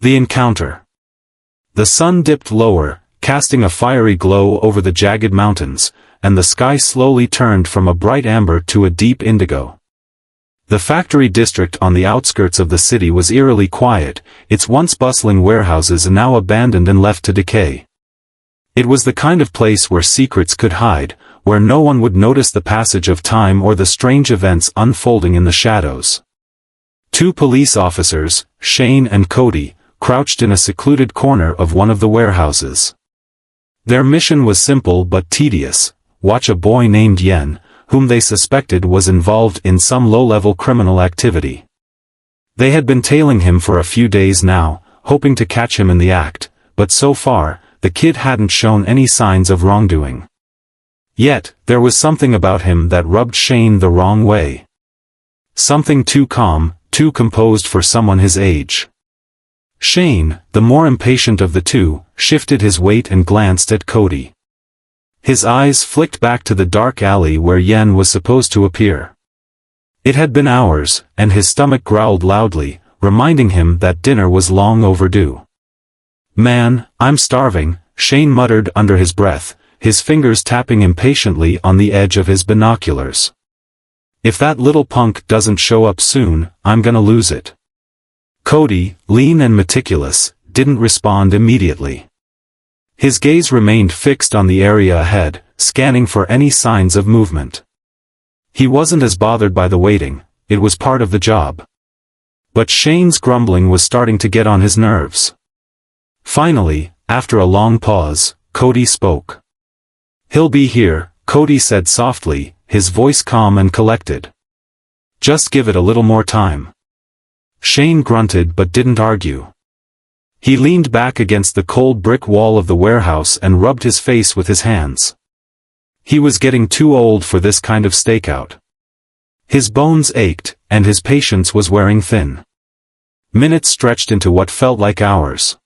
The encounter. The sun dipped lower, casting a fiery glow over the jagged mountains, and the sky slowly turned from a bright amber to a deep indigo. The factory district on the outskirts of the city was eerily quiet, its once bustling warehouses now abandoned and left to decay. It was the kind of place where secrets could hide, where no one would notice the passage of time or the strange events unfolding in the shadows. Two police officers, Shane and Cody, crouched in a secluded corner of one of the warehouses. Their mission was simple but tedious: watch a boy named Yen, whom they suspected was involved in some low-level criminal activity. They had been tailing him for a few days now, hoping to catch him in the act, but so far, the kid hadn't shown any signs of wrongdoing. Yet, there was something about him that rubbed Shane the wrong way. Something too calm, too composed for someone his age. Shane, the more impatient of the two, shifted his weight and glanced at Cody. His eyes flicked back to the dark alley where Yen was supposed to appear. It had been hours, and his stomach growled loudly, reminding him that dinner was long overdue. "Man, I'm starving," Shane muttered under his breath, his fingers tapping impatiently on the edge of his binoculars. "If that little punk doesn't show up soon, I'm gonna lose it." Cody, lean and meticulous, didn't respond immediately. His gaze remained fixed on the area ahead, scanning for any signs of movement. He wasn't as bothered by the waiting, it was part of the job. But Shane's grumbling was starting to get on his nerves. Finally, after a long pause, Cody spoke. "He'll be here," Cody said softly, his voice calm and collected. "Just give it a little more time." Shane grunted but didn't argue. He leaned back against the cold brick wall of the warehouse and rubbed his face with his hands. He was getting too old for this kind of stakeout. His bones ached, and his patience was wearing thin. Minutes stretched into what felt like hours.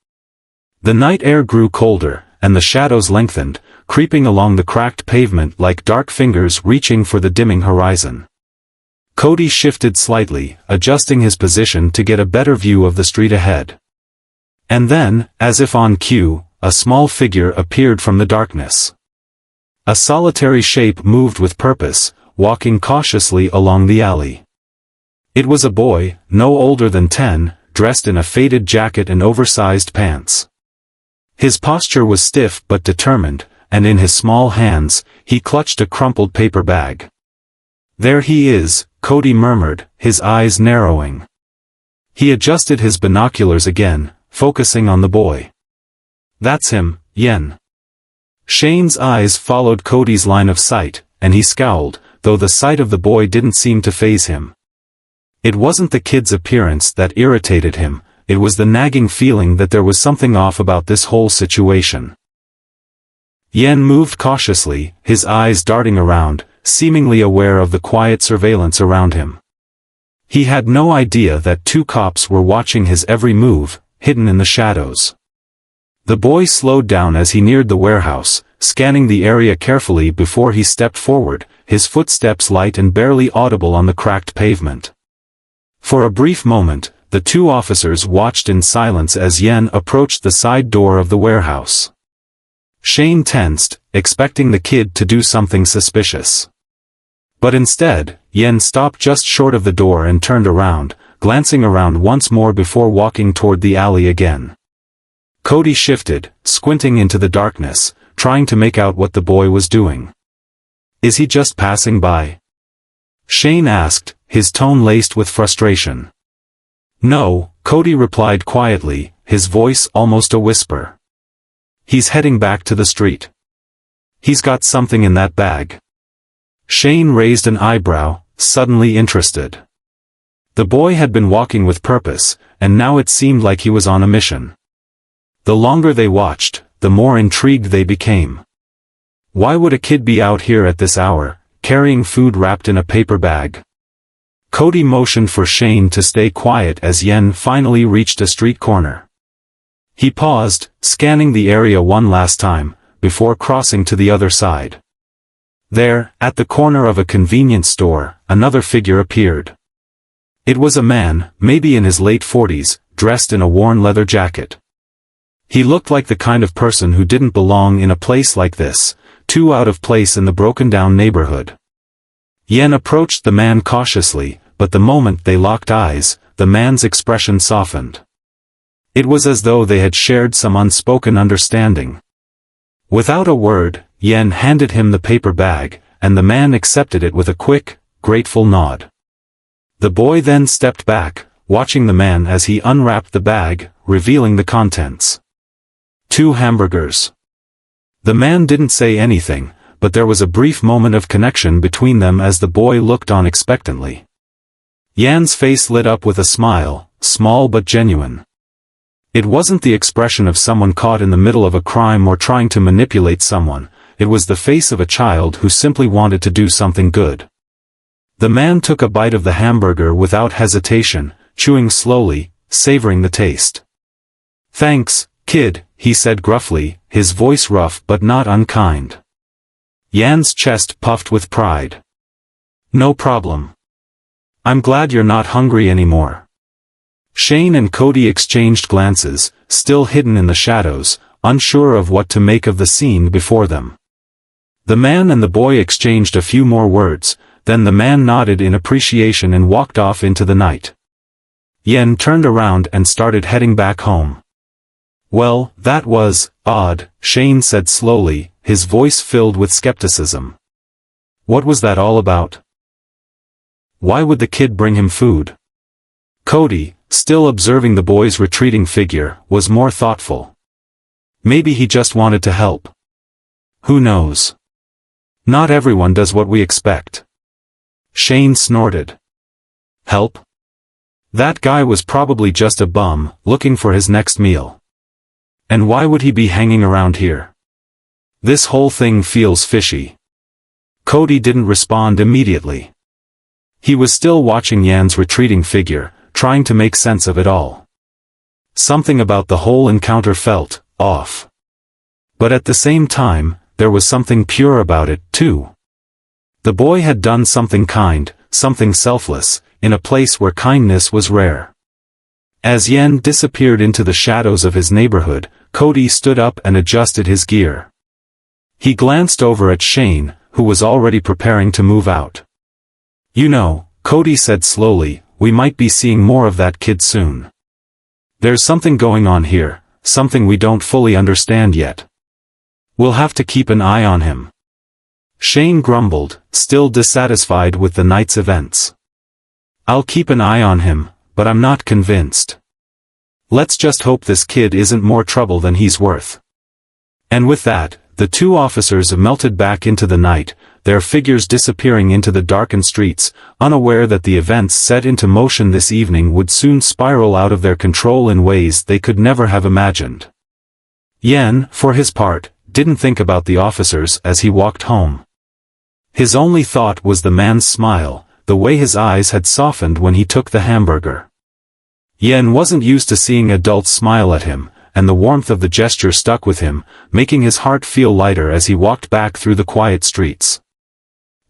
The night air grew colder, and the shadows lengthened, creeping along the cracked pavement like dark fingers reaching for the dimming horizon. Cody shifted slightly, adjusting his position to get a better view of the street ahead. And then, as if on cue, a small figure appeared from the darkness. A solitary shape moved with purpose, walking cautiously along the alley. It was a boy, no older than 10, dressed in a faded jacket and oversized pants. His posture was stiff but determined, and in his small hands, he clutched a crumpled paper bag. "There he is," Cody murmured, his eyes narrowing. He adjusted his binoculars again, focusing on the boy. "That's him, Yen." Shane's eyes followed Cody's line of sight, and he scowled, though the sight of the boy didn't seem to faze him. It wasn't the kid's appearance that irritated him, it was the nagging feeling that there was something off about this whole situation. Yen moved cautiously, his eyes darting around, seemingly aware of the quiet surveillance around him. He had no idea that two cops were watching his every move, hidden in the shadows. The boy slowed down as he neared the warehouse, scanning the area carefully before he stepped forward, his footsteps light and barely audible on the cracked pavement. For a brief moment, the two officers watched in silence as Yen approached the side door of the warehouse. Shane tensed, expecting the kid to do something suspicious. But instead, Yen stopped just short of the door and turned around, glancing around once more before walking toward the alley again. Cody shifted, squinting into the darkness, trying to make out what the boy was doing. "Is he just passing by?" Shane asked, his tone laced with frustration. "No," Cody replied quietly, his voice almost a whisper. "He's heading back to the street. He's got something in that bag." Shane raised an eyebrow, suddenly interested. The boy had been walking with purpose, and now it seemed like he was on a mission. The longer they watched, the more intrigued they became. Why would a kid be out here at this hour, carrying food wrapped in a paper bag? Cody motioned for Shane to stay quiet as Yen finally reached a street corner. He paused, scanning the area one last time, before crossing to the other side. There, at the corner of a convenience store, another figure appeared. It was a man, maybe in his late 40s, dressed in a worn leather jacket. He looked like the kind of person who didn't belong in a place like this, too out of place in the broken-down neighborhood. Yen approached the man cautiously, but the moment they locked eyes, the man's expression softened. It was as though they had shared some unspoken understanding. Without a word, Yen handed him the paper bag, and the man accepted it with a quick, grateful nod. The boy then stepped back, watching the man as he unwrapped the bag, revealing the contents. 2 hamburgers. The man didn't say anything, but there was a brief moment of connection between them as the boy looked on expectantly. Yan's face lit up with a smile, small but genuine. It wasn't the expression of someone caught in the middle of a crime or trying to manipulate someone, it was the face of a child who simply wanted to do something good. The man took a bite of the hamburger without hesitation, chewing slowly, savoring the taste. "Thanks, kid," he said gruffly, his voice rough but not unkind. Yan's chest puffed with pride. "No problem. I'm glad you're not hungry anymore." Shane and Cody exchanged glances, still hidden in the shadows, unsure of what to make of the scene before them. The man and the boy exchanged a few more words, then the man nodded in appreciation and walked off into the night. Yen turned around and started heading back home. "Well, that was odd," Shane said slowly, his voice filled with skepticism. "What was that all about? Why would the kid bring him food?" Cody, still observing the boy's retreating figure, was more thoughtful. "Maybe he just wanted to help. Who knows? Not everyone does what we expect." Shane snorted. "Help? That guy was probably just a bum, looking for his next meal. And why would he be hanging around here? This whole thing feels fishy." Cody didn't respond immediately. He was still watching Yan's retreating figure, trying to make sense of it all. Something about the whole encounter felt off. But at the same time, there was something pure about it, too. The boy had done something kind, something selfless, in a place where kindness was rare. As Yen disappeared into the shadows of his neighborhood, Cody stood up and adjusted his gear. He glanced over at Shane, who was already preparing to move out. "You know," Cody said slowly, "we might be seeing more of that kid soon. There's something going on here, something we don't fully understand yet. We'll have to keep an eye on him." Shane grumbled, still dissatisfied with the night's events. "I'll keep an eye on him, but I'm not convinced. Let's just hope this kid isn't more trouble than he's worth." And with that, the 2 officers melted back into the night, their figures disappearing into the darkened streets, unaware that the events set into motion this evening would soon spiral out of their control in ways they could never have imagined. Yen, for his part, didn't think about the officers as he walked home. His only thought was the man's smile, the way his eyes had softened when he took the hamburger. Yen wasn't used to seeing adults smile at him, and the warmth of the gesture stuck with him, making his heart feel lighter as he walked back through the quiet streets.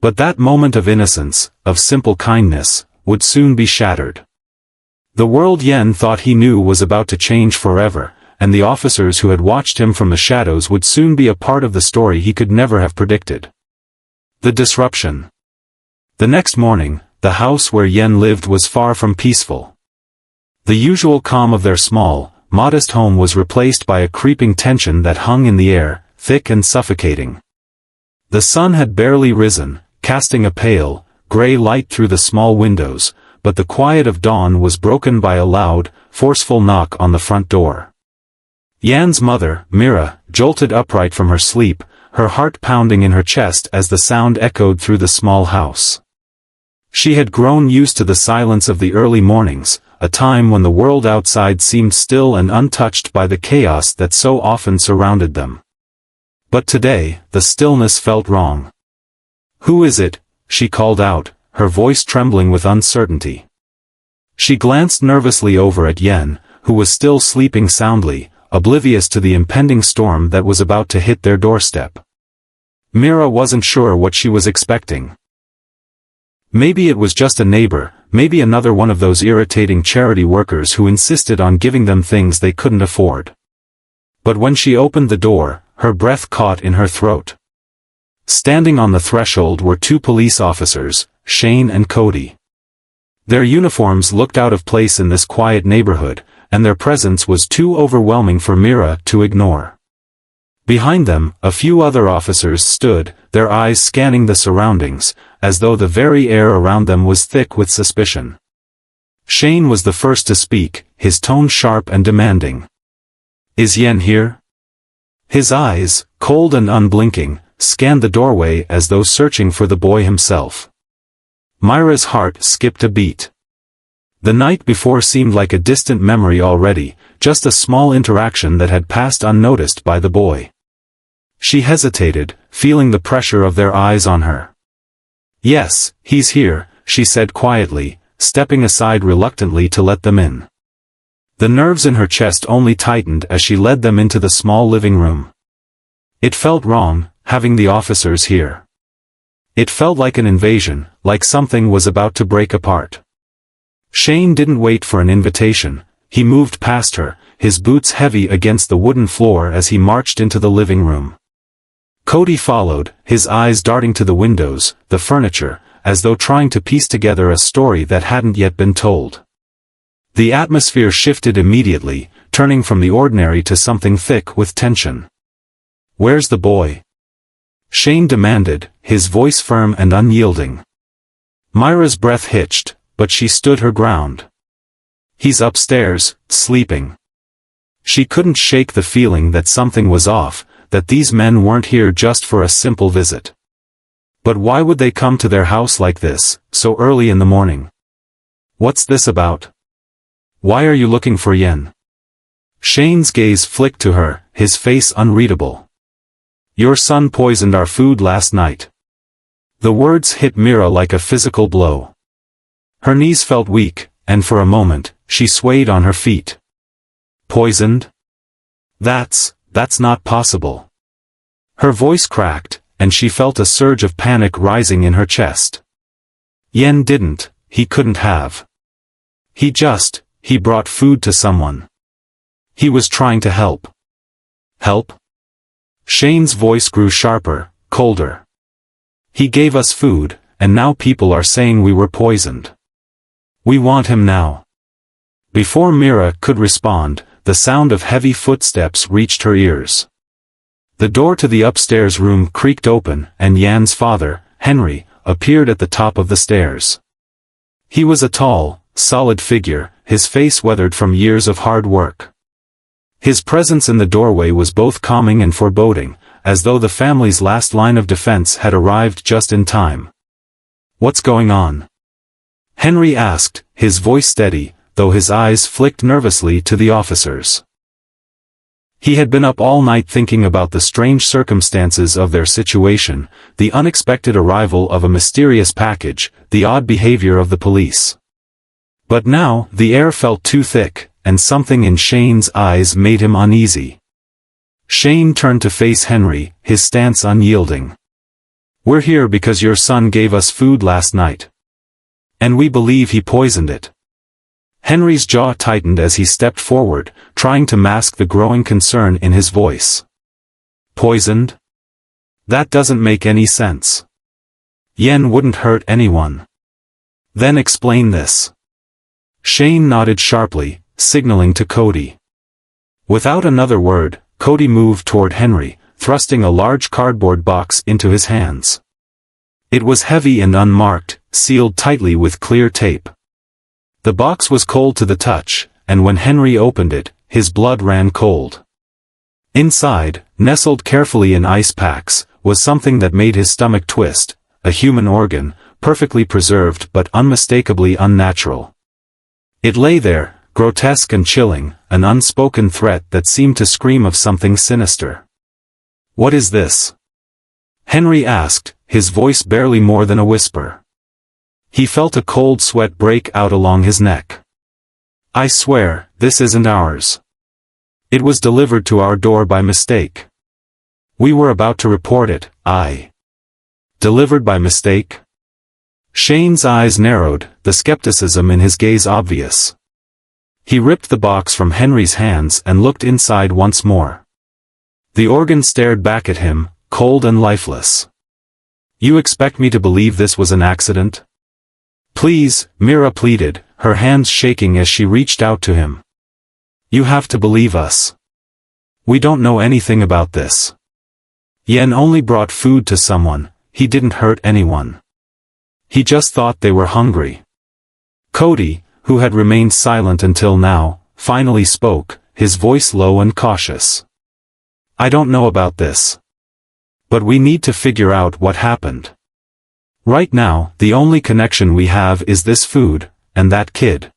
But that moment of innocence, of simple kindness, would soon be shattered. The world Yen thought he knew was about to change forever, and the officers who had watched him from the shadows would soon be a part of the story he could never have predicted. The disruption. The next morning, the house where Yen lived was far from peaceful. The usual calm of their small, modest home was replaced by a creeping tension that hung in the air, thick and suffocating. The sun had barely risen, casting a pale, gray light through the small windows, but the quiet of dawn was broken by a loud, forceful knock on the front door. Yan's mother, Mira, jolted upright from her sleep, her heart pounding in her chest as the sound echoed through the small house. She had grown used to the silence of the early mornings, a time when the world outside seemed still and untouched by the chaos that so often surrounded them. But today, the stillness felt wrong. "Who is it?" she called out, her voice trembling with uncertainty. She glanced nervously over at Yen, who was still sleeping soundly, oblivious to the impending storm that was about to hit their doorstep. Mira wasn't sure what she was expecting. Maybe it was just a neighbor, maybe another one of those irritating charity workers who insisted on giving them things they couldn't afford. But when she opened the door, her breath caught in her throat. Standing on the threshold were two police officers, Shane and Cody. Their uniforms looked out of place in this quiet neighborhood, and their presence was too overwhelming for Mira to ignore. Behind them, a few other officers stood, their eyes scanning the surroundings, as though the very air around them was thick with suspicion. Shane was the first to speak, his tone sharp and demanding. "Is Yen here?" His eyes, cold and unblinking, scanned the doorway as though searching for the boy himself. Myra's heart skipped a beat. The night before seemed like a distant memory already, just a small interaction that had passed unnoticed by the boy. She hesitated, feeling the pressure of their eyes on her. "Yes, he's here," she said quietly, stepping aside reluctantly to let them in. The nerves in her chest only tightened as she led them into the small living room. It felt wrong, having the officers here. It felt like an invasion, like something was about to break apart. Shane didn't wait for an invitation, he moved past her, his boots heavy against the wooden floor as he marched into the living room. Cody followed, his eyes darting to the windows, the furniture, as though trying to piece together a story that hadn't yet been told. The atmosphere shifted immediately, turning from the ordinary to something thick with tension. "Where's the boy?" Shane demanded, his voice firm and unyielding. Myra's breath hitched, but she stood her ground. "He's upstairs, sleeping." She couldn't shake the feeling that something was off, that these men weren't here just for a simple visit. But why would they come to their house like this, so early in the morning? "What's this about? Why are you looking for Yen?" Shane's gaze flicked to her, his face unreadable. "Your son poisoned our food last night." The words hit Mira like a physical blow. Her knees felt weak, and for a moment, she swayed on her feet. "Poisoned? That's not possible." Her voice cracked, and she felt a surge of panic rising in her chest. Yen didn't, he couldn't have. He brought food to someone. He was trying to help. Help? Shane's voice grew sharper, colder. "He gave us food, and now people are saying we were poisoned. We want him now." Before Mira could respond, the sound of heavy footsteps reached her ears. The door to the upstairs room creaked open, and Yan's father, Henry, appeared at the top of the stairs. He was a tall, solid figure, his face weathered from years of hard work. His presence in the doorway was both calming and foreboding, as though the family's last line of defense had arrived just in time. "What's going on?" Henry asked, his voice steady, though his eyes flicked nervously to the officers. He had been up all night thinking about the strange circumstances of their situation, the unexpected arrival of a mysterious package, the odd behavior of the police. But now, the air felt too thick, and something in Shane's eyes made him uneasy. Shane turned to face Henry, his stance unyielding. "We're here because your son gave us food last night. And we believe he poisoned it." Henry's jaw tightened as he stepped forward, trying to mask the growing concern in his voice. "Poisoned? That doesn't make any sense. Yen wouldn't hurt anyone." "Then explain this." Shane nodded sharply, signaling to Cody. Without another word, Cody moved toward Henry, thrusting a large cardboard box into his hands. It was heavy and unmarked, sealed tightly with clear tape. The box was cold to the touch, and when Henry opened it, his blood ran cold. Inside, nestled carefully in ice packs, was something that made his stomach twist, a human organ, perfectly preserved but unmistakably unnatural. It lay there, grotesque and chilling, an unspoken threat that seemed to scream of something sinister. "What is this?" Henry asked, his voice barely more than a whisper. He felt a cold sweat break out along his neck. "I swear, this isn't ours. It was delivered to our door by mistake. We were about to report it." "Delivered by mistake?" Shane's eyes narrowed, the skepticism in his gaze obvious. He ripped the box from Henry's hands and looked inside once more. The organ stared back at him, cold and lifeless. "You expect me to believe this was an accident?" "Please," Mira pleaded, her hands shaking as she reached out to him. "You have to believe us. We don't know anything about this. Yen only brought food to someone, he didn't hurt anyone. He just thought they were hungry." Cody, who had remained silent until now, finally spoke, his voice low and cautious. "I don't know about this. But we need to figure out what happened. Right now, the only connection we have is this food, and that kid."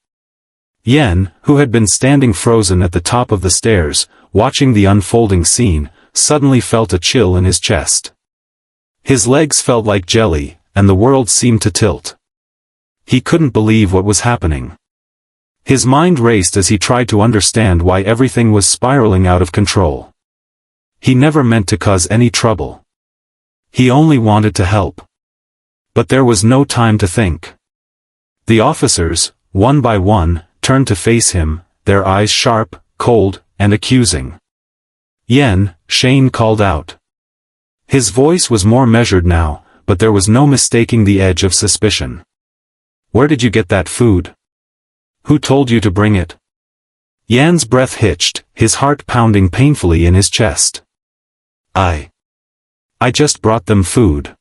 Yen, who had been standing frozen at the top of the stairs, watching the unfolding scene, suddenly felt a chill in his chest. His legs felt like jelly, and the world seemed to tilt. He couldn't believe what was happening. His mind raced as he tried to understand why everything was spiraling out of control. He never meant to cause any trouble. He only wanted to help. But there was no time to think. The officers, one by one, turned to face him, their eyes sharp, cold, and accusing. "Yen," Shane called out. His voice was more measured now, but there was no mistaking the edge of suspicion. "Where did you get that food? Who told you to bring it?" Yan's breath hitched, his heart pounding painfully in his chest. I just brought them food.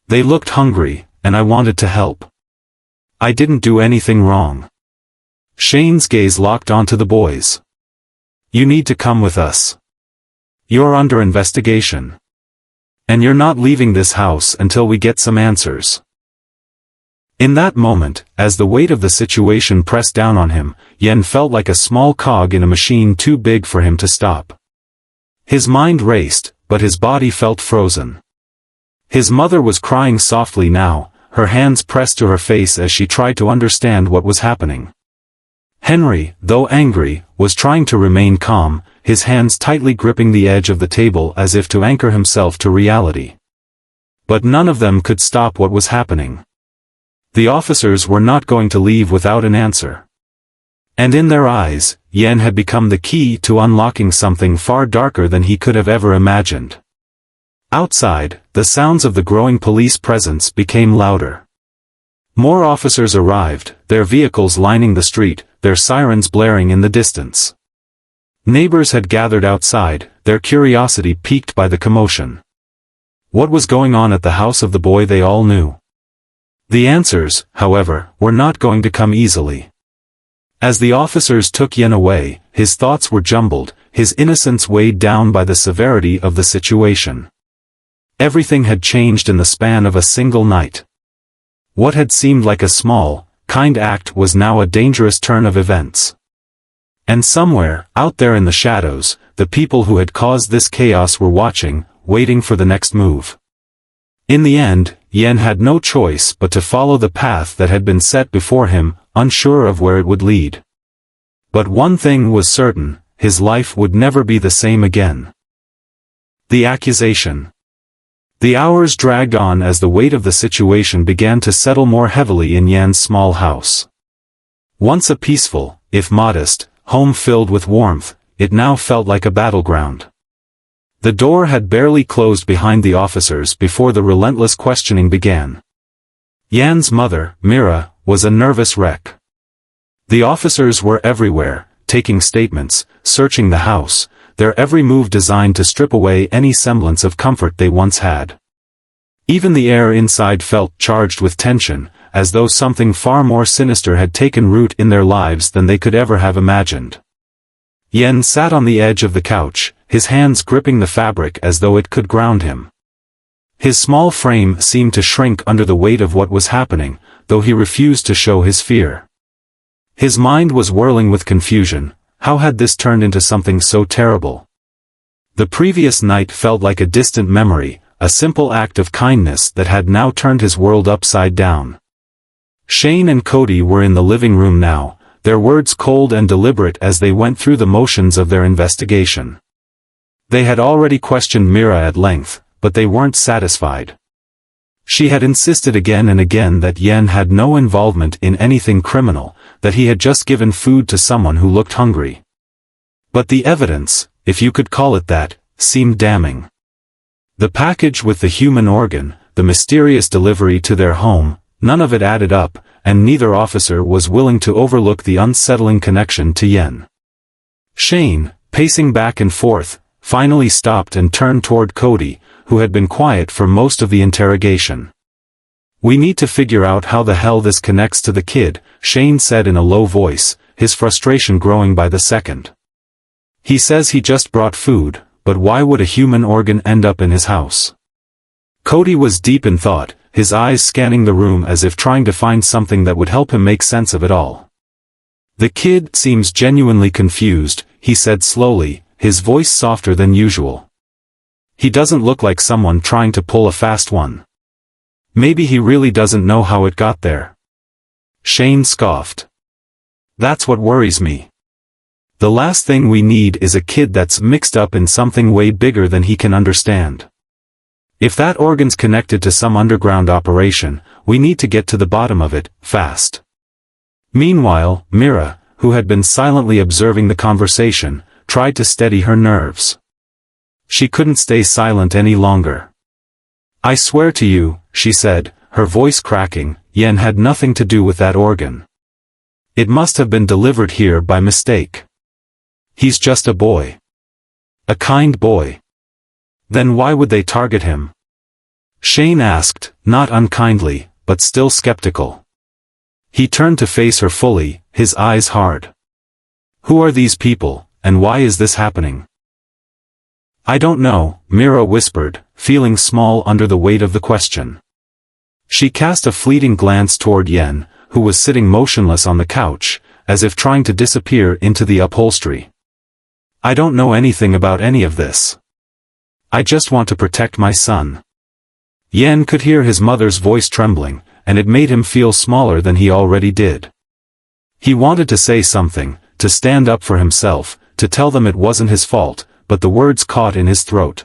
They looked hungry, and I wanted to help. I didn't do anything wrong." Shane's gaze locked onto the boys. "You need to come with us. You're under investigation. And you're not leaving this house until we get some answers." In that moment, as the weight of the situation pressed down on him, Yen felt like a small cog in a machine too big for him to stop. His mind raced, but his body felt frozen. His mother was crying softly now, her hands pressed to her face as she tried to understand what was happening. Henry, though angry, was trying to remain calm, his hands tightly gripping the edge of the table as if to anchor himself to reality. But none of them could stop what was happening. The officers were not going to leave without an answer. And in their eyes, Yen had become the key to unlocking something far darker than he could have ever imagined. Outside, the sounds of the growing police presence became louder. More officers arrived, their vehicles lining the street, their sirens blaring in the distance. Neighbors had gathered outside, their curiosity piqued by the commotion. What was going on at the house of the boy they all knew? The answers, however, were not going to come easily. As the officers took Yen away, his thoughts were jumbled, his innocence weighed down by the severity of the situation. Everything had changed in the span of a single night. What had seemed like a small, kind act was now a dangerous turn of events. And somewhere, out there in the shadows, the people who had caused this chaos were watching, waiting for the next move. In the end, Yen had no choice but to follow the path that had been set before him, unsure of where it would lead. But one thing was certain, his life would never be the same again. The accusation. The hours dragged on as the weight of the situation began to settle more heavily in Yan's small house. Once a peaceful, if modest, home filled with warmth, it now felt like a battleground. The door had barely closed behind the officers before the relentless questioning began. Yan's mother, Mira, was a nervous wreck. The officers were everywhere, taking statements, searching the house, their every move designed to strip away any semblance of comfort they once had. Even the air inside felt charged with tension, as though something far more sinister had taken root in their lives than they could ever have imagined. Yen sat on the edge of the couch, his hands gripping the fabric as though it could ground him. His small frame seemed to shrink under the weight of what was happening, though he refused to show his fear. His mind was whirling with confusion. How had this turned into something so terrible? The previous night felt like a distant memory, a simple act of kindness that had now turned his world upside down. Shane and Cody were in the living room now, their words cold and deliberate as they went through the motions of their investigation. They had already questioned Mira at length, but they weren't satisfied. She had insisted again and again that Yen had no involvement in anything criminal, that he had just given food to someone who looked hungry. But the evidence, if you could call it that, seemed damning. The package with the human organ, the mysterious delivery to their home, none of it added up, and neither officer was willing to overlook the unsettling connection to Yen. Shane, pacing back and forth, finally stopped and turned toward Cody, who had been quiet for most of the interrogation. "We need to figure out how the hell this connects to the kid," Shane said in a low voice, his frustration growing by the second. "He says he just brought food, but why would a human organ end up in his house?" Cody was deep in thought, his eyes scanning the room as if trying to find something that would help him make sense of it all. "The kid seems genuinely confused," he said slowly, his voice softer than usual. "He doesn't look like someone trying to pull a fast one. Maybe he really doesn't know how it got there." Shane scoffed. "That's what worries me. The last thing we need is a kid that's mixed up in something way bigger than he can understand. If that organ's connected to some underground operation, we need to get to the bottom of it, fast." Meanwhile, Mira, who had been silently observing the conversation, tried to steady her nerves. She couldn't stay silent any longer. "I swear to you," she said, her voice cracking, "Yen had nothing to do with that organ. It must have been delivered here by mistake. He's just a boy. A kind boy. Then why would they target him?" Shane asked, not unkindly, but still skeptical. He turned to face her fully, his eyes hard. "Who are these people, and why is this happening?" "I don't know," Mira whispered, feeling small under the weight of the question. She cast a fleeting glance toward Yen, who was sitting motionless on the couch, as if trying to disappear into the upholstery. "I don't know anything about any of this. I just want to protect my son." Yen could hear his mother's voice trembling, and it made him feel smaller than he already did. He wanted to say something, to stand up for himself, to tell them it wasn't his fault, but the words caught in his throat.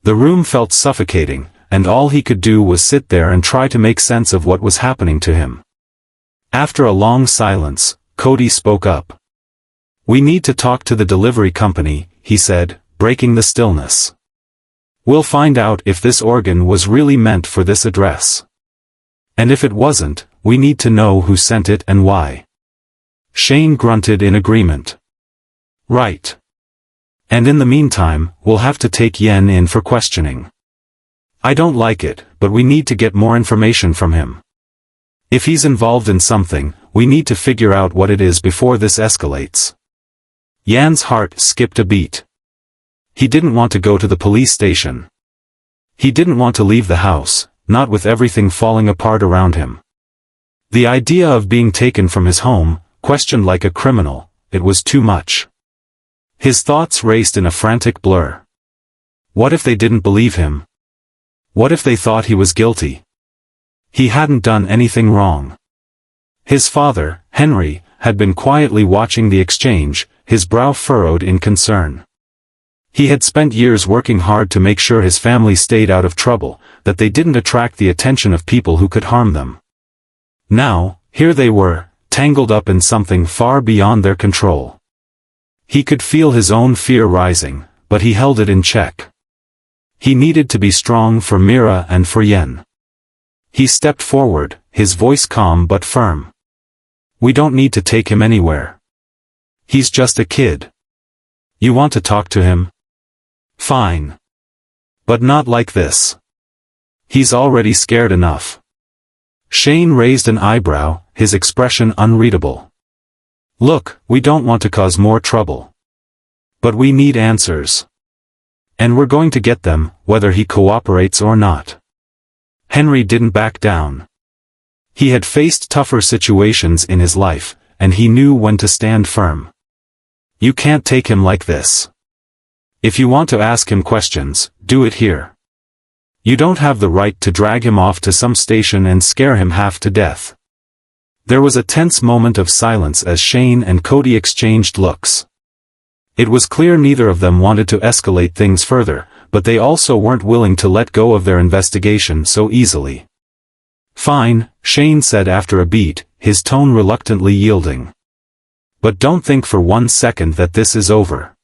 The room felt suffocating, and all he could do was sit there and try to make sense of what was happening to him. After a long silence, Cody spoke up. "We need to talk to the delivery company," he said, breaking the stillness. "We'll find out if this organ was really meant for this address. And if it wasn't, we need to know who sent it and why." Shane grunted in agreement. "Right. And in the meantime, we'll have to take Yen in for questioning. I don't like it, but we need to get more information from him. If he's involved in something, we need to figure out what it is before this escalates." Yan's heart skipped a beat. He didn't want to go to the police station. He didn't want to leave the house, not with everything falling apart around him. The idea of being taken from his home, questioned like a criminal, it was too much. His thoughts raced in a frantic blur. What if they didn't believe him? What if they thought he was guilty? He hadn't done anything wrong. His father, Henry, had been quietly watching the exchange, his brow furrowed in concern. He had spent years working hard to make sure his family stayed out of trouble, that they didn't attract the attention of people who could harm them. Now, here they were, tangled up in something far beyond their control. He could feel his own fear rising, but he held it in check. He needed to be strong for Mira and for Yen. He stepped forward, his voice calm but firm. "We don't need to take him anywhere. He's just a kid. You want to talk to him? Fine. But not like this. He's already scared enough." Shane raised an eyebrow, his expression unreadable. "Look, we don't want to cause more trouble. But we need answers. And we're going to get them, whether he cooperates or not." Henry didn't back down. He had faced tougher situations in his life, and he knew when to stand firm. "You can't take him like this. If you want to ask him questions, do it here. You don't have the right to drag him off to some station and scare him half to death." There was a tense moment of silence as Shane and Cody exchanged looks. It was clear neither of them wanted to escalate things further, but they also weren't willing to let go of their investigation so easily. "Fine," Shane said after a beat, his tone reluctantly yielding. "But don't think for 1 second that this is over.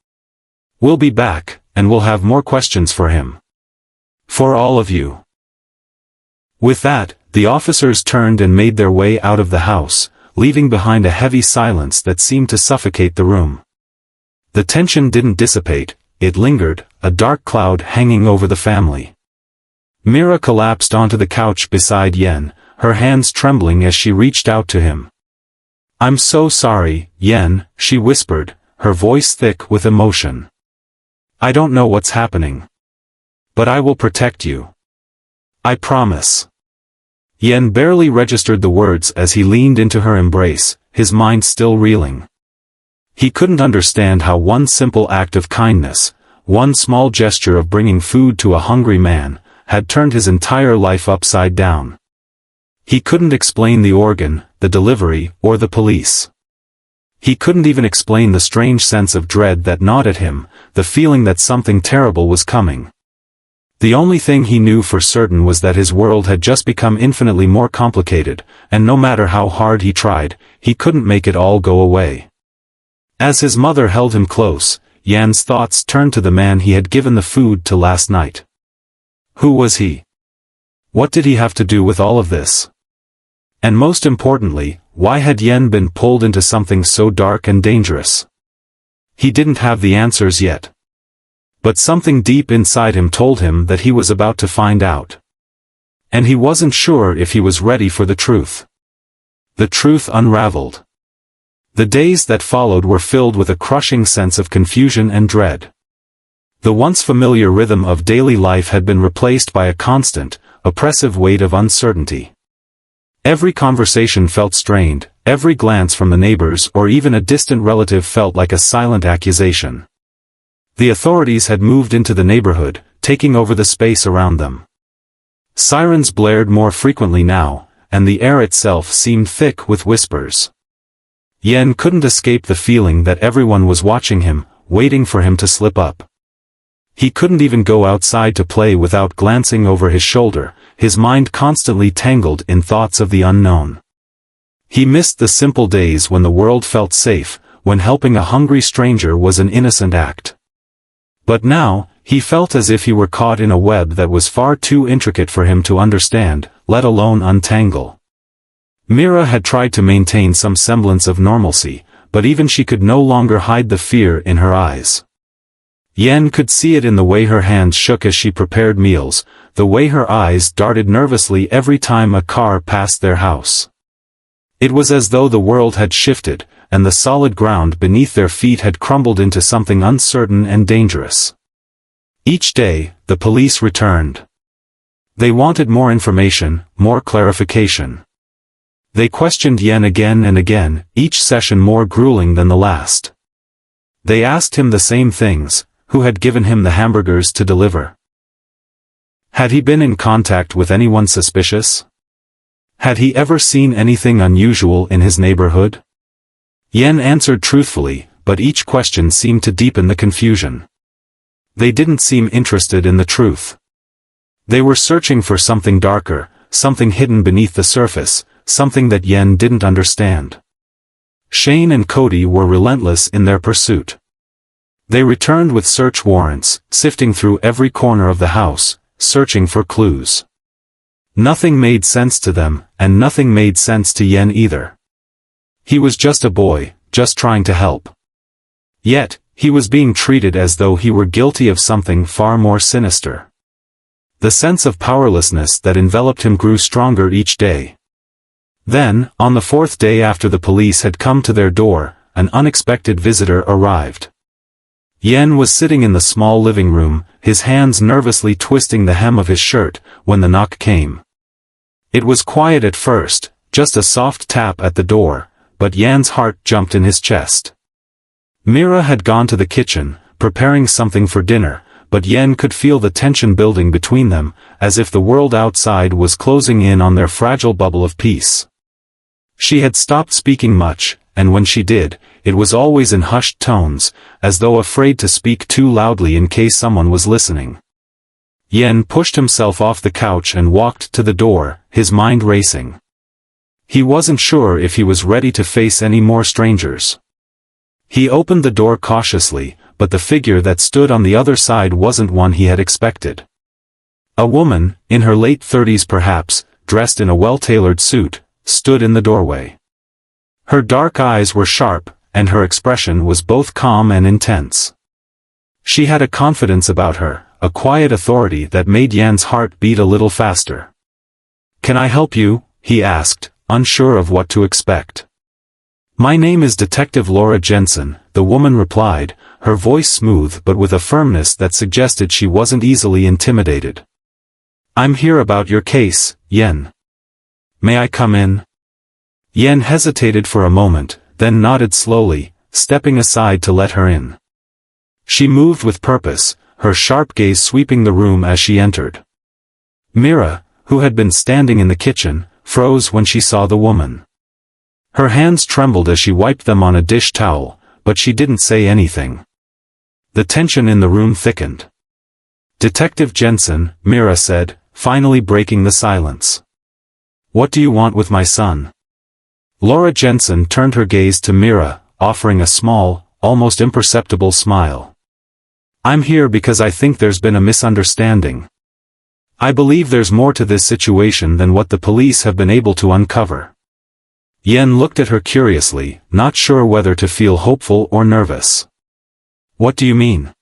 We'll be back, and we'll have more questions for him. For all of you." With that, the officers turned and made their way out of the house, leaving behind a heavy silence that seemed to suffocate the room. The tension didn't dissipate, it lingered, a dark cloud hanging over the family. Mira collapsed onto the couch beside Yen, her hands trembling as she reached out to him. "I'm so sorry, Yen," she whispered, her voice thick with emotion. "I don't know what's happening. But I will protect you. I promise." Yen barely registered the words as he leaned into her embrace, his mind still reeling. He couldn't understand how one simple act of kindness, one small gesture of bringing food to a hungry man, had turned his entire life upside down. He couldn't explain the organ, the delivery, or the police. He couldn't even explain the strange sense of dread that gnawed at him, the feeling that something terrible was coming. The only thing he knew for certain was that his world had just become infinitely more complicated, and no matter how hard he tried, he couldn't make it all go away. As his mother held him close, Yan's thoughts turned to the man he had given the food to last night. Who was he? What did he have to do with all of this? And most importantly, why had Yen been pulled into something so dark and dangerous? He didn't have the answers yet. But something deep inside him told him that he was about to find out. And he wasn't sure if he was ready for the truth. The truth unraveled. The days that followed were filled with a crushing sense of confusion and dread. The once familiar rhythm of daily life had been replaced by a constant, oppressive weight of uncertainty. Every conversation felt strained, every glance from the neighbors or even a distant relative felt like a silent accusation. The authorities had moved into the neighborhood, taking over the space around them. Sirens blared more frequently now, and the air itself seemed thick with whispers. Yen couldn't escape the feeling that everyone was watching him, waiting for him to slip up. He couldn't even go outside to play without glancing over his shoulder, his mind constantly tangled in thoughts of the unknown. He missed the simple days when the world felt safe, when helping a hungry stranger was an innocent act. But now, he felt as if he were caught in a web that was far too intricate for him to understand, let alone untangle. Mira had tried to maintain some semblance of normalcy, but even she could no longer hide the fear in her eyes. Yen could see it in the way her hands shook as she prepared meals, the way her eyes darted nervously every time a car passed their house. It was as though the world had shifted, and the solid ground beneath their feet had crumbled into something uncertain and dangerous. Each day, the police returned. They wanted more information, more clarification. They questioned Yen again and again, each session more grueling than the last. They asked him the same things: who had given him the hamburgers to deliver? Had he been in contact with anyone suspicious? Had he ever seen anything unusual in his neighborhood? Yen answered truthfully, but each question seemed to deepen the confusion. They didn't seem interested in the truth. They were searching for something darker, something hidden beneath the surface, something that Yen didn't understand. Shane and Cody were relentless in their pursuit. They returned with search warrants, sifting through every corner of the house, searching for clues. Nothing made sense to them, and nothing made sense to Yen either. He was just a boy, just trying to help. Yet, he was being treated as though he were guilty of something far more sinister. The sense of powerlessness that enveloped him grew stronger each day. Then, on the 4th day after the police had come to their door, an unexpected visitor arrived. Yen was sitting in the small living room, his hands nervously twisting the hem of his shirt, when the knock came. It was quiet at first, just a soft tap at the door, but Yen's heart jumped in his chest. Mira had gone to the kitchen, preparing something for dinner, but Yen could feel the tension building between them, as if the world outside was closing in on their fragile bubble of peace. She had stopped speaking much, and when she did, it was always in hushed tones, as though afraid to speak too loudly in case someone was listening. Yen pushed himself off the couch and walked to the door, his mind racing. He wasn't sure if he was ready to face any more strangers. He opened the door cautiously, but the figure that stood on the other side wasn't one he had expected. A woman, in her late 30s perhaps, dressed in a well-tailored suit, stood in the doorway. Her dark eyes were sharp, and her expression was both calm and intense. She had a confidence about her, a quiet authority that made Yan's heart beat a little faster. "Can I help you?" he asked, unsure of what to expect. "My name is Detective Laura Jensen," the woman replied, her voice smooth but with a firmness that suggested she wasn't easily intimidated. "I'm here about your case, Yen. May I come in?" Yen hesitated for a moment, then nodded slowly, stepping aside to let her in. She moved with purpose, her sharp gaze sweeping the room as she entered. Mira, who had been standing in the kitchen, froze when she saw the woman. Her hands trembled as she wiped them on a dish towel, but she didn't say anything. The tension in the room thickened. "Detective Jensen," Mira said, finally breaking the silence. "What do you want with my son?" Laura Jensen turned her gaze to Mira, offering a small, almost imperceptible smile. "I'm here because I think there's been a misunderstanding. I believe there's more to this situation than what the police have been able to uncover." Yen looked at her curiously, not sure whether to feel hopeful or nervous. "What do you mean?"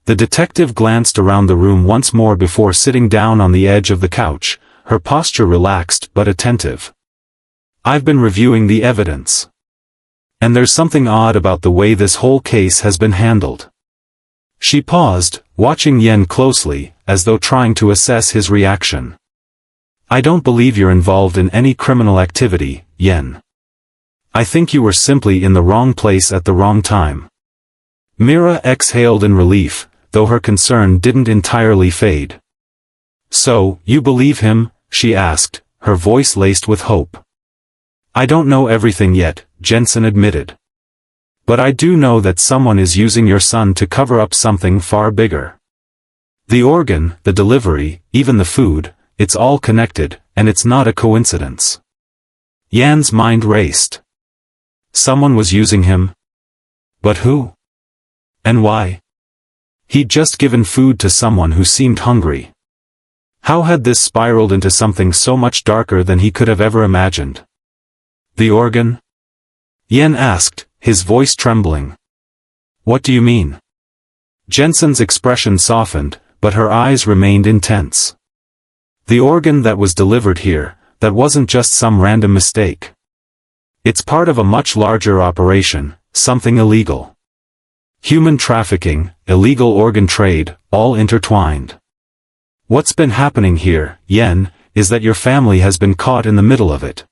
The detective glanced around the room once more before sitting down on the edge of the couch, her posture relaxed but attentive. "I've been reviewing the evidence. And there's something odd about the way this whole case has been handled." She paused, watching Yen closely, as though trying to assess his reaction. "I don't believe you're involved in any criminal activity, Yen. I think you were simply in the wrong place at the wrong time." Mira exhaled in relief, though her concern didn't entirely fade. "So, you believe him?" she asked, her voice laced with hope. "I don't know everything yet," Jensen admitted. "But I do know that someone is using your son to cover up something far bigger. The organ, the delivery, even the food, it's all connected, and it's not a coincidence." Yan's mind raced. Someone was using him? But who? And why? He'd just given food to someone who seemed hungry. How had this spiraled into something so much darker than he could have ever imagined? "The organ?" Yen asked, his voice trembling. "What do you mean?" Jensen's expression softened, but her eyes remained intense. "The organ that was delivered here, that wasn't just some random mistake. It's part of a much larger operation, something illegal. Human trafficking, illegal organ trade, all intertwined. What's been happening here, Yen, is that your family has been caught in the middle of it.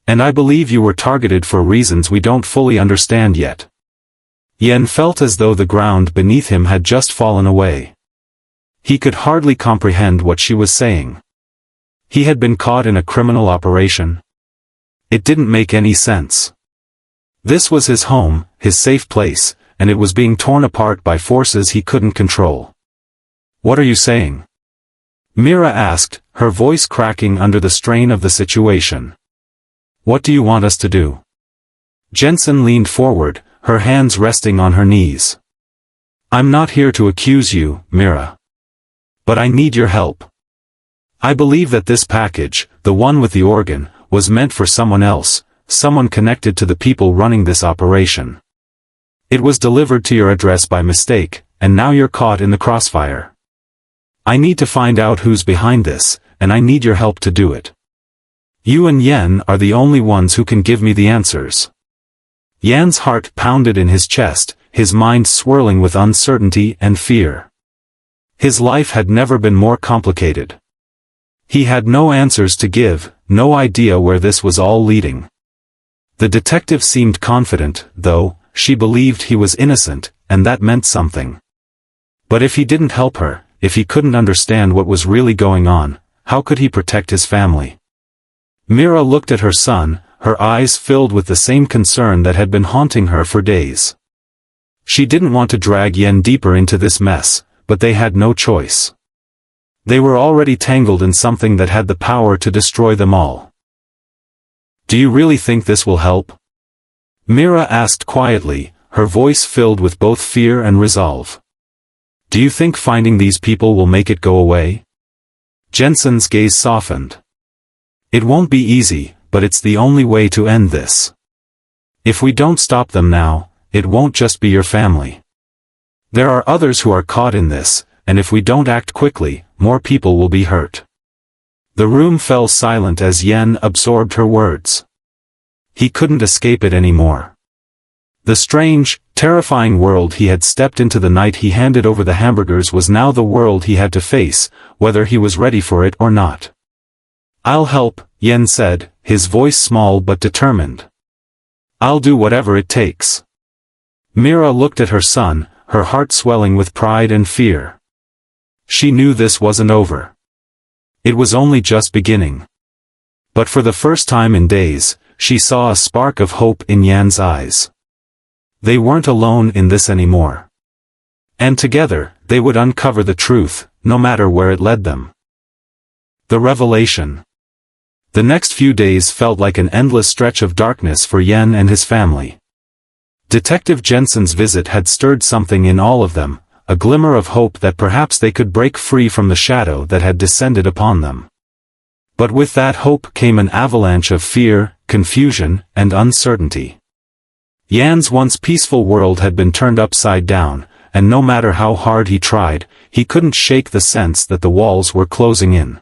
And I believe you were targeted for reasons we don't fully understand yet." Yen felt as though the ground beneath him had just fallen away. He could hardly comprehend what she was saying. He had been caught in a criminal operation? It didn't make any sense. This was his home, his safe place, and it was being torn apart by forces he couldn't control. "What are you saying?" Mira asked, her voice cracking under the strain of the situation. "What do you want us to do?" Jensen leaned forward, her hands resting on her knees. "I'm not here to accuse you, Mira. But I need your help. I believe that this package, the one with the organ, was meant for someone else, someone connected to the people running this operation. It was delivered to your address by mistake, and now you're caught in the crossfire. I need to find out who's behind this, and I need your help to do it. You and Yen are the only ones who can give me the answers." Yan's heart pounded in his chest, his mind swirling with uncertainty and fear. His life had never been more complicated. He had no answers to give, no idea where this was all leading. The detective seemed confident, though, she believed he was innocent, and that meant something. But if he didn't help her, if he couldn't understand what was really going on, how could he protect his family? Mira looked at her son, her eyes filled with the same concern that had been haunting her for days. She didn't want to drag Yen deeper into this mess, but they had no choice. They were already tangled in something that had the power to destroy them all. "Do you really think this will help?" Mira asked quietly, her voice filled with both fear and resolve. "Do you think finding these people will make it go away?" Jensen's gaze softened. "It won't be easy, but it's the only way to end this. If we don't stop them now, it won't just be your family. There are others who are caught in this, and if we don't act quickly, more people will be hurt." The room fell silent as Yen absorbed her words. He couldn't escape it anymore. The strange, terrifying world he had stepped into the night he handed over the hamburgers was now the world he had to face, whether he was ready for it or not. "I'll help," Yen said, his voice small but determined. "I'll do whatever it takes." Mira looked at her son, her heart swelling with pride and fear. She knew this wasn't over. It was only just beginning. But for the first time in days, she saw a spark of hope in Yan's eyes. They weren't alone in this anymore. And together, they would uncover the truth, no matter where it led them. The revelation. The next few days felt like an endless stretch of darkness for Yen and his family. Detective Jensen's visit had stirred something in all of them, a glimmer of hope that perhaps they could break free from the shadow that had descended upon them. But with that hope came an avalanche of fear, confusion, and uncertainty. Yan's once peaceful world had been turned upside down, and no matter how hard he tried, he couldn't shake the sense that the walls were closing in.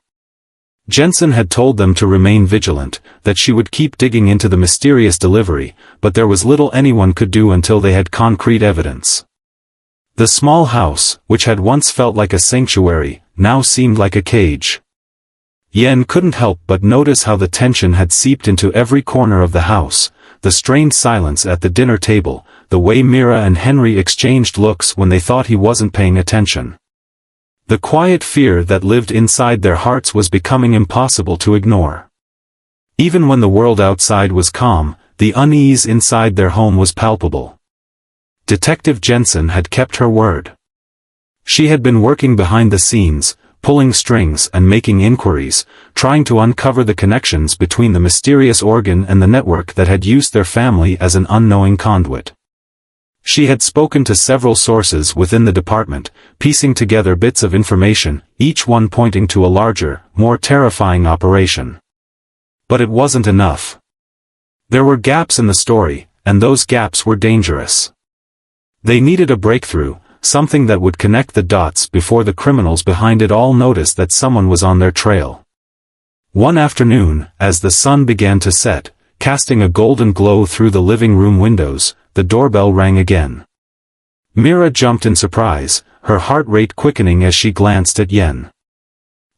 Jensen had told them to remain vigilant, that she would keep digging into the mysterious delivery, but there was little anyone could do until they had concrete evidence. The small house, which had once felt like a sanctuary, now seemed like a cage. Yen couldn't help but notice how the tension had seeped into every corner of the house, the strained silence at the dinner table, the way Mira and Henry exchanged looks when they thought he wasn't paying attention. The quiet fear that lived inside their hearts was becoming impossible to ignore. Even when the world outside was calm, the unease inside their home was palpable. Detective Jensen had kept her word. She had been working behind the scenes, pulling strings and making inquiries, trying to uncover the connections between the mysterious organ and the network that had used their family as an unknowing conduit. She had spoken to several sources within the department, piecing together bits of information, each one pointing to a larger, more terrifying operation. But it wasn't enough. There were gaps in the story, and those gaps were dangerous. They needed a breakthrough, something that would connect the dots before the criminals behind it all noticed that someone was on their trail. One afternoon, as the sun began to set, casting a golden glow through the living room windows, the doorbell rang again. Mira jumped in surprise, her heart rate quickening as she glanced at Yen.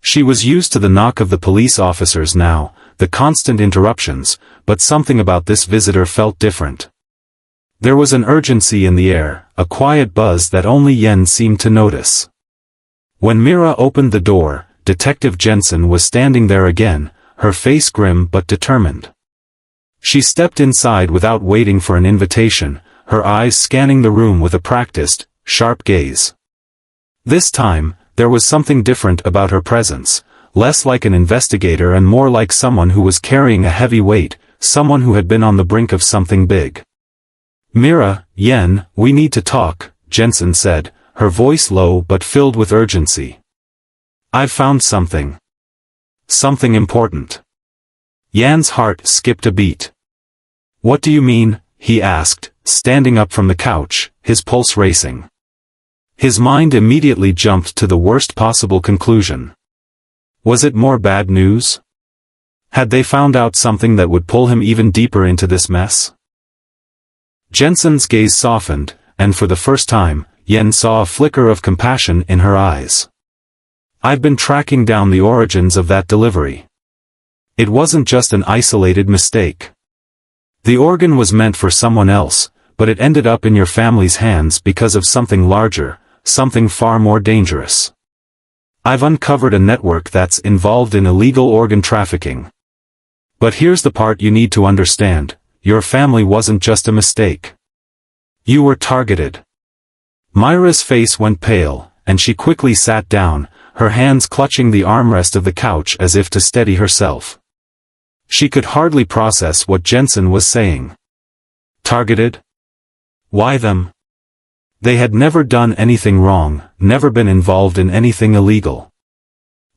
She was used to the knock of the police officers now, the constant interruptions, but something about this visitor felt different. There was an urgency in the air, a quiet buzz that only Yen seemed to notice. When Mira opened the door, Detective Jensen was standing there again, her face grim but determined. She stepped inside without waiting for an invitation, her eyes scanning the room with a practiced, sharp gaze. This time, there was something different about her presence, less like an investigator and more like someone who was carrying a heavy weight, someone who had been on the brink of something big. "Mira, Yen, we need to talk," Jensen said, her voice low but filled with urgency. "I've found something. Something important." Yan's heart skipped a beat. "What do you mean?" he asked, standing up from the couch, his pulse racing. His mind immediately jumped to the worst possible conclusion. Was it more bad news? Had they found out something that would pull him even deeper into this mess? Jensen's gaze softened, and for the first time, Yen saw a flicker of compassion in her eyes. "I've been tracking down the origins of that delivery. It wasn't just an isolated mistake. The organ was meant for someone else, but it ended up in your family's hands because of something larger, something far more dangerous. I've uncovered a network that's involved in illegal organ trafficking. But here's the part you need to understand. Your family wasn't just a mistake. You were targeted." Myra's face went pale, and she quickly sat down, her hands clutching the armrest of the couch as if to steady herself. She could hardly process what Jensen was saying. Targeted? Why them? They had never done anything wrong, never been involved in anything illegal.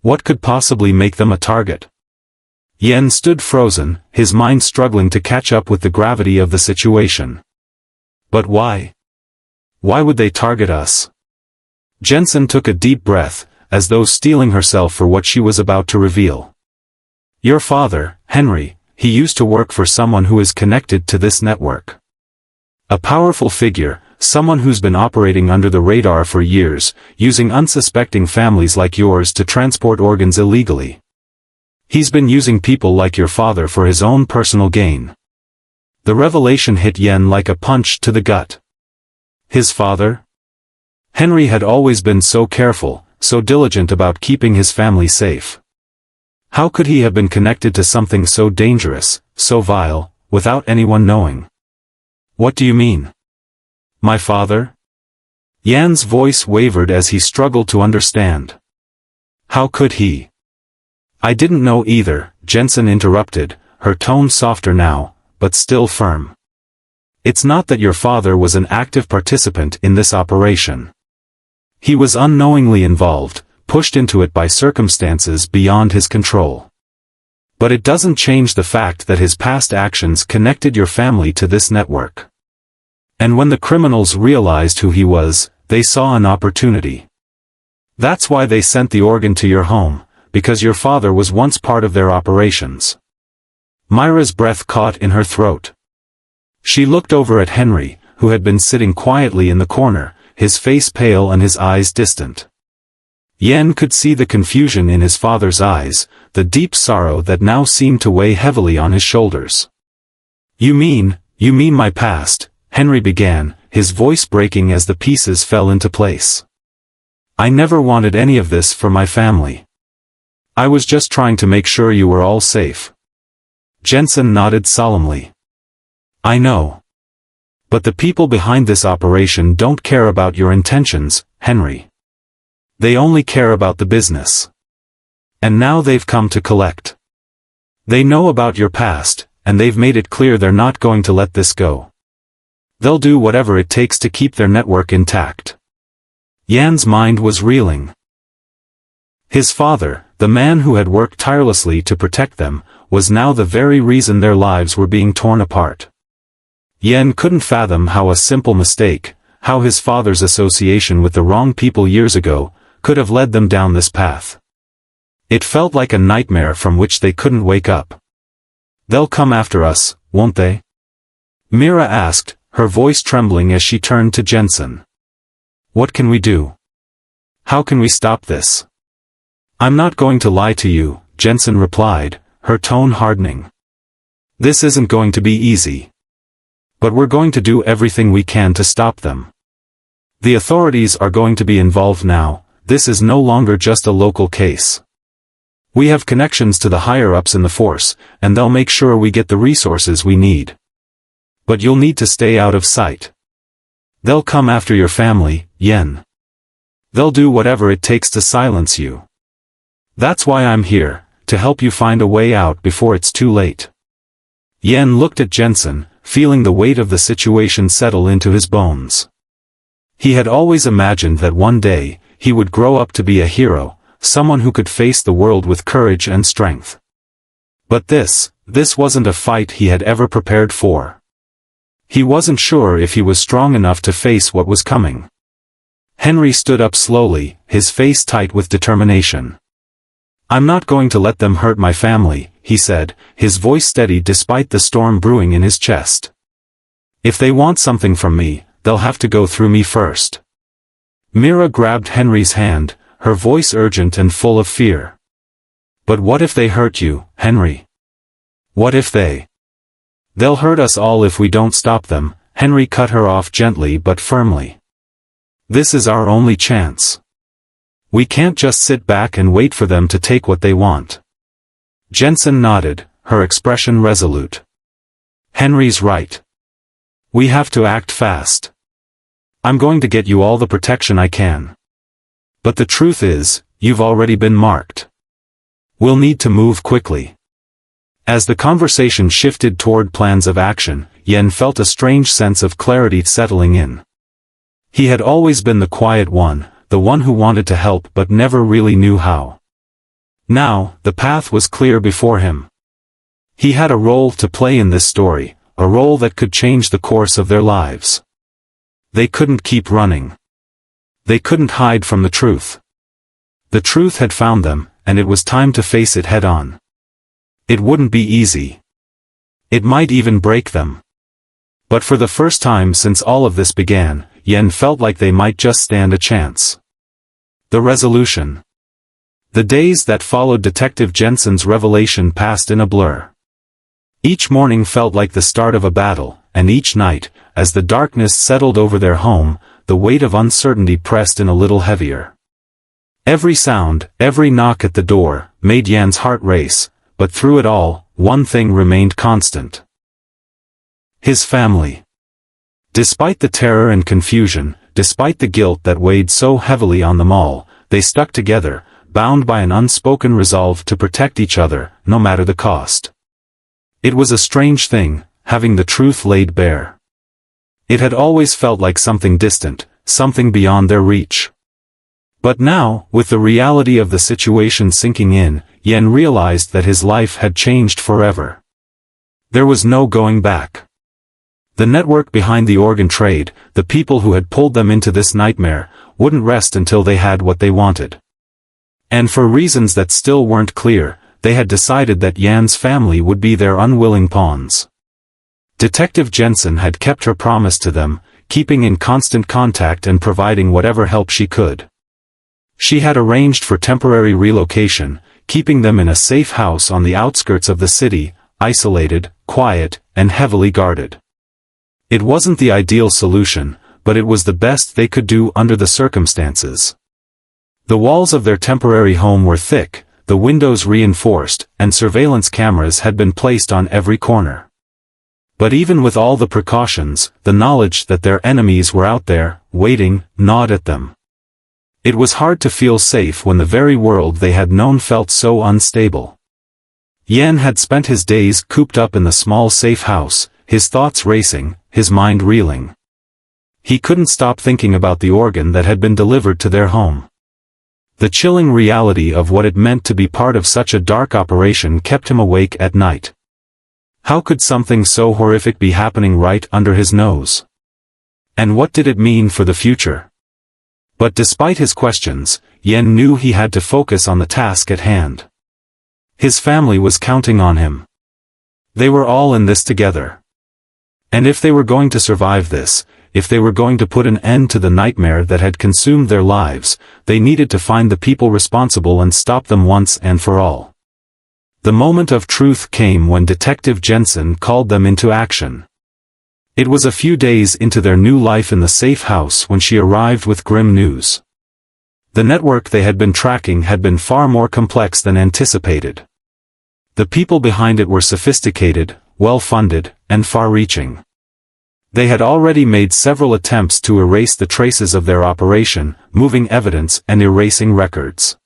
What could possibly make them a target? Yen stood frozen, his mind struggling to catch up with the gravity of the situation. But why? Why would they target us? Jensen took a deep breath, as though steeling herself for what she was about to reveal. Your father, Henry, he used to work for someone who is connected to this network. A powerful figure, someone who's been operating under the radar for years, using unsuspecting families like yours to transport organs illegally. He's been using people like your father for his own personal gain. The revelation hit Yen like a punch to the gut. His father? Henry had always been so careful, so diligent about keeping his family safe. How could he have been connected to something so dangerous, so vile, without anyone knowing? What do you mean? My father? Yan's voice wavered as he struggled to understand. How could he? I didn't know either, Jensen interrupted, her tone softer now, but still firm. It's not that your father was an active participant in this operation. He was unknowingly involved, pushed into it by circumstances beyond his control. But it doesn't change the fact that his past actions connected your family to this network. And when the criminals realized who he was, they saw an opportunity. That's why they sent the organ to your home, because your father was once part of their operations. Myra's breath caught in her throat. She looked over at Henry, who had been sitting quietly in the corner, his face pale and his eyes distant. Yen could see the confusion in his father's eyes, the deep sorrow that now seemed to weigh heavily on his shoulders. You mean my past, Henry began, his voice breaking as the pieces fell into place. I never wanted any of this for my family. I was just trying to make sure you were all safe. Jensen nodded solemnly. I know. But the people behind this operation don't care about your intentions, Henry. They only care about the business. And now they've come to collect. They know about your past, and they've made it clear they're not going to let this go. They'll do whatever it takes to keep their network intact. Yan's mind was reeling. His father, the man who had worked tirelessly to protect them, was now the very reason their lives were being torn apart. Yen couldn't fathom how a simple mistake, how his father's association with the wrong people years ago, could have led them down this path. It felt like a nightmare from which they couldn't wake up. They'll come after us, won't they? Mira asked, her voice trembling as she turned to Jensen. What can we do? How can we stop this? I'm not going to lie to you, Jensen replied, her tone hardening. This isn't going to be easy. But we're going to do everything we can to stop them. The authorities are going to be involved now, this is no longer just a local case. We have connections to the higher-ups in the force, and they'll make sure we get the resources we need. But you'll need to stay out of sight. They'll come after your family, Yen. They'll do whatever it takes to silence you. That's why I'm here, to help you find a way out before it's too late. Yen looked at Jensen, feeling the weight of the situation settle into his bones. He had always imagined that one day, he would grow up to be a hero, someone who could face the world with courage and strength. But this wasn't a fight he had ever prepared for. He wasn't sure if he was strong enough to face what was coming. Henry stood up slowly, his face tight with determination. I'm not going to let them hurt my family, he said, his voice steady despite the storm brewing in his chest. If they want something from me, they'll have to go through me first. Mira grabbed Henry's hand, her voice urgent and full of fear. But what if they hurt you, Henry? What if they? They'll hurt us all if we don't stop them, Henry cut her off gently but firmly. This is our only chance. We can't just sit back and wait for them to take what they want. Jensen nodded, her expression resolute. Henry's right. We have to act fast. I'm going to get you all the protection I can. But the truth is, you've already been marked. We'll need to move quickly. As the conversation shifted toward plans of action, Yen felt a strange sense of clarity settling in. He had always been the quiet one, the one who wanted to help but never really knew how. Now, the path was clear before him. He had a role to play in this story, a role that could change the course of their lives. They couldn't keep running. They couldn't hide from the truth. The truth had found them, and it was time to face it head-on. It wouldn't be easy. It might even break them. But for the first time since all of this began, Yen felt like they might just stand a chance. The resolution. The days that followed Detective Jensen's revelation passed in a blur. Each morning felt like the start of a battle, and each night, as the darkness settled over their home, the weight of uncertainty pressed in a little heavier. Every sound, every knock at the door, made Yen's heart race, but through it all, one thing remained constant. His family. Despite the terror and confusion, despite the guilt that weighed so heavily on them all, they stuck together, bound by an unspoken resolve to protect each other, no matter the cost. It was a strange thing, having the truth laid bare. It had always felt like something distant, something beyond their reach. But now, with the reality of the situation sinking in, Yen realized that his life had changed forever. There was no going back. The network behind the organ trade, the people who had pulled them into this nightmare, wouldn't rest until they had what they wanted. And for reasons that still weren't clear, they had decided that Yan's family would be their unwilling pawns. Detective Jensen had kept her promise to them, keeping in constant contact and providing whatever help she could. She had arranged for temporary relocation, keeping them in a safe house on the outskirts of the city, isolated, quiet, and heavily guarded. It wasn't the ideal solution, but it was the best they could do under the circumstances. The walls of their temporary home were thick, the windows reinforced, and surveillance cameras had been placed on every corner. But even with all the precautions, the knowledge that their enemies were out there, waiting, gnawed at them. It was hard to feel safe when the very world they had known felt so unstable. Yen had spent his days cooped up in the small safe house, his thoughts racing, his mind reeling. He couldn't stop thinking about the organ that had been delivered to their home. The chilling reality of what it meant to be part of such a dark operation kept him awake at night. How could something so horrific be happening right under his nose? And what did it mean for the future? But despite his questions, Yen knew he had to focus on the task at hand. His family was counting on him. They were all in this together. And if they were going to survive this, if they were going to put an end to the nightmare that had consumed their lives, they needed to find the people responsible and stop them once and for all. The moment of truth came when Detective Jensen called them into action. It was a few days into their new life in the safe house when she arrived with grim news. The network they had been tracking had been far more complex than anticipated. The people behind it were sophisticated, well-funded, and far-reaching. They had already made several attempts to erase the traces of their operation, moving evidence and erasing records.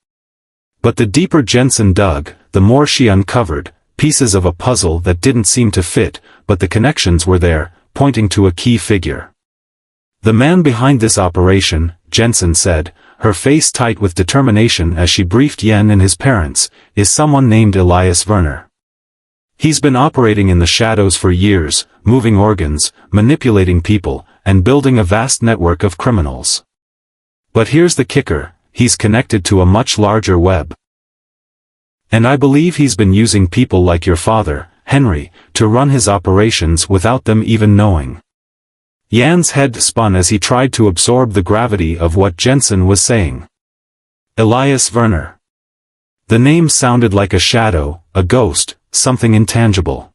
But the deeper Jensen dug, the more she uncovered, pieces of a puzzle that didn't seem to fit, but the connections were there, pointing to a key figure. The man behind this operation, Jensen said, her face tight with determination as she briefed Yen and his parents, is someone named Elias Werner. He's been operating in the shadows for years, moving organs, manipulating people, and building a vast network of criminals. But here's the kicker, he's connected to a much larger web. And I believe he's been using people like your father, Henry, to run his operations without them even knowing. Yan's head spun as he tried to absorb the gravity of what Jensen was saying. Elias Werner. The name sounded like a shadow, a ghost, something intangible.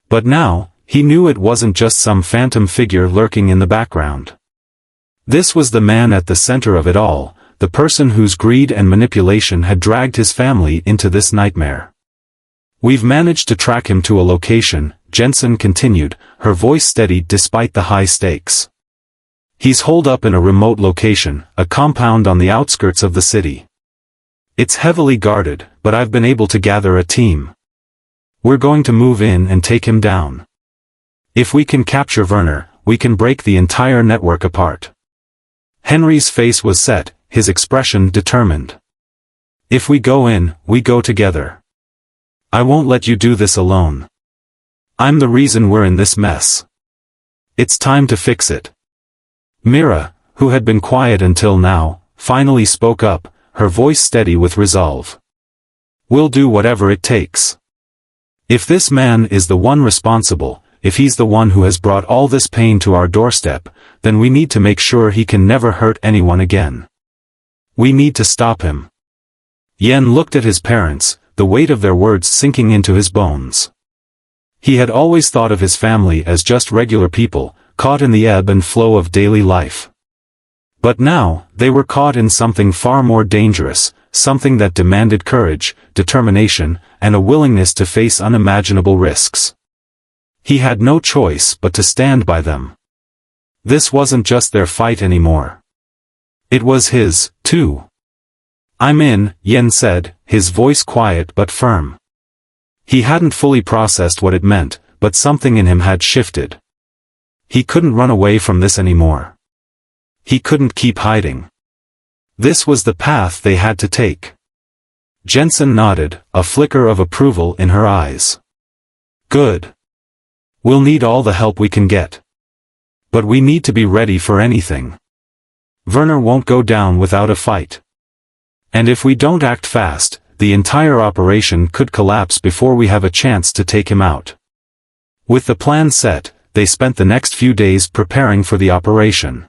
But now, he knew it wasn't just some phantom figure lurking in the background. This was the man at the center of it all, the person whose greed and manipulation had dragged his family into this nightmare. We've managed to track him to a location, Jensen continued, her voice steady despite the high stakes. He's holed up in a remote location, a compound on the outskirts of the city. It's heavily guarded, but I've been able to gather a team. We're going to move in and take him down. If we can capture Werner, we can break the entire network apart. Henry's face was set, his expression determined. If we go in, we go together. I won't let you do this alone. I'm the reason we're in this mess. It's time to fix it. Mira, who had been quiet until now, finally spoke up, her voice steady with resolve. We'll do whatever it takes. If this man is the one responsible, if he's the one who has brought all this pain to our doorstep, then we need to make sure he can never hurt anyone again. We need to stop him. Yen looked at his parents, the weight of their words sinking into his bones. He had always thought of his family as just regular people, caught in the ebb and flow of daily life. But now, they were caught in something far more dangerous, something that demanded courage, determination, and a willingness to face unimaginable risks. He had no choice but to stand by them. This wasn't just their fight anymore. It was his, too. I'm in, Yen said, his voice quiet but firm. He hadn't fully processed what it meant, but something in him had shifted. He couldn't run away from this anymore. He couldn't keep hiding. This was the path they had to take. Jensen nodded, a flicker of approval in her eyes. Good. We'll need all the help we can get. But we need to be ready for anything. Werner won't go down without a fight. And if we don't act fast, the entire operation could collapse before we have a chance to take him out. With the plan set, they spent the next few days preparing for the operation.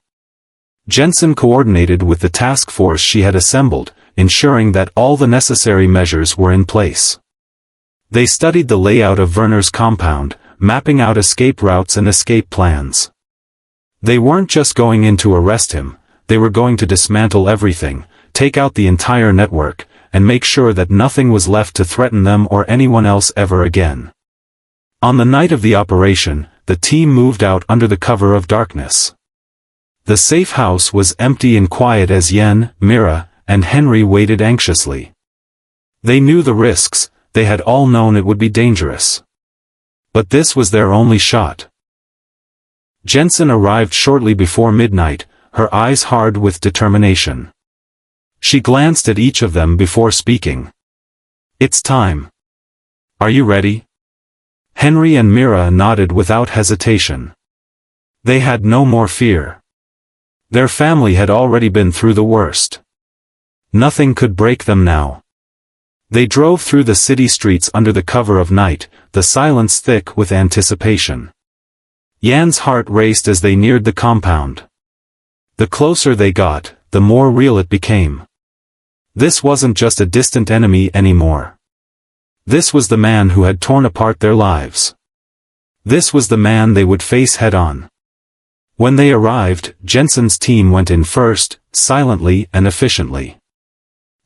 Jensen coordinated with the task force she had assembled, ensuring that all the necessary measures were in place. They studied the layout of Werner's compound, mapping out escape routes and escape plans. They weren't just going in to arrest him, they were going to dismantle everything, take out the entire network, and make sure that nothing was left to threaten them or anyone else ever again. On the night of the operation, the team moved out under the cover of darkness. The safe house was empty and quiet as Yen, Mira, and Henry waited anxiously. They knew the risks, they had all known it would be dangerous. But this was their only shot. Jensen arrived shortly before midnight, her eyes hard with determination. She glanced at each of them before speaking. It's time. Are you ready? Henry and Mira nodded without hesitation. They had no more fear. Their family had already been through the worst. Nothing could break them now. They drove through the city streets under the cover of night, the silence thick with anticipation. Yan's heart raced as they neared the compound. The closer they got, the more real it became. This wasn't just a distant enemy anymore. This was the man who had torn apart their lives. This was the man they would face head-on. When they arrived, Jensen's team went in first, silently and efficiently.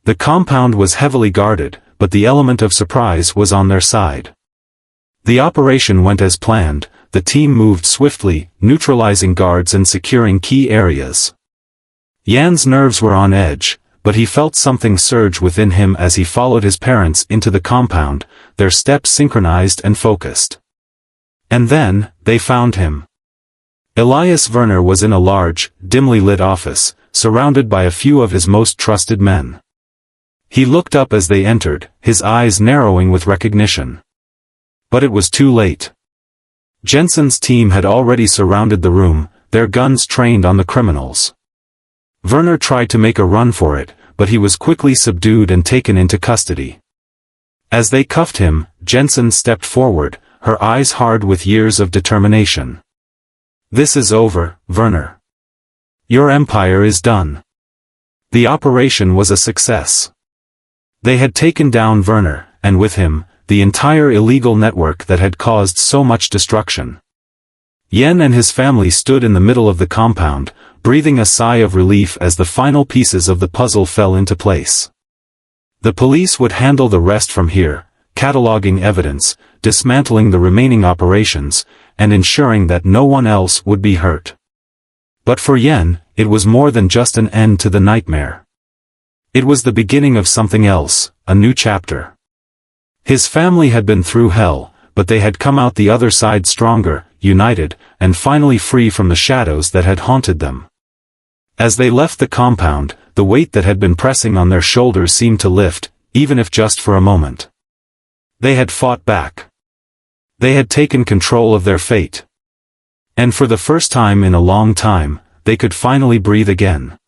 The compound was heavily guarded, but the element of surprise was on their side. The operation went as planned, the team moved swiftly, neutralizing guards and securing key areas. Yan's nerves were on edge, but he felt something surge within him as he followed his parents into the compound, their steps synchronized and focused. And then, they found him. Elias Werner was in a large, dimly lit office, surrounded by a few of his most trusted men. He looked up as they entered, his eyes narrowing with recognition. But it was too late. Jensen's team had already surrounded the room, their guns trained on the criminals. Werner tried to make a run for it, but he was quickly subdued and taken into custody. As they cuffed him, Jensen stepped forward, her eyes hard with years of determination. This is over, Werner. Your empire is done. The operation was a success. They had taken down Werner, and with him, the entire illegal network that had caused so much destruction. Yen and his family stood in the middle of the compound, breathing a sigh of relief as the final pieces of the puzzle fell into place. The police would handle the rest from here, cataloging evidence, dismantling the remaining operations, and ensuring that no one else would be hurt. But for Yen, it was more than just an end to the nightmare. It was the beginning of something else, a new chapter. His family had been through hell, but they had come out the other side stronger, united, and finally free from the shadows that had haunted them. As they left the compound, the weight that had been pressing on their shoulders seemed to lift, even if just for a moment. They had fought back. They had taken control of their fate. And for the first time in a long time, they could finally breathe again.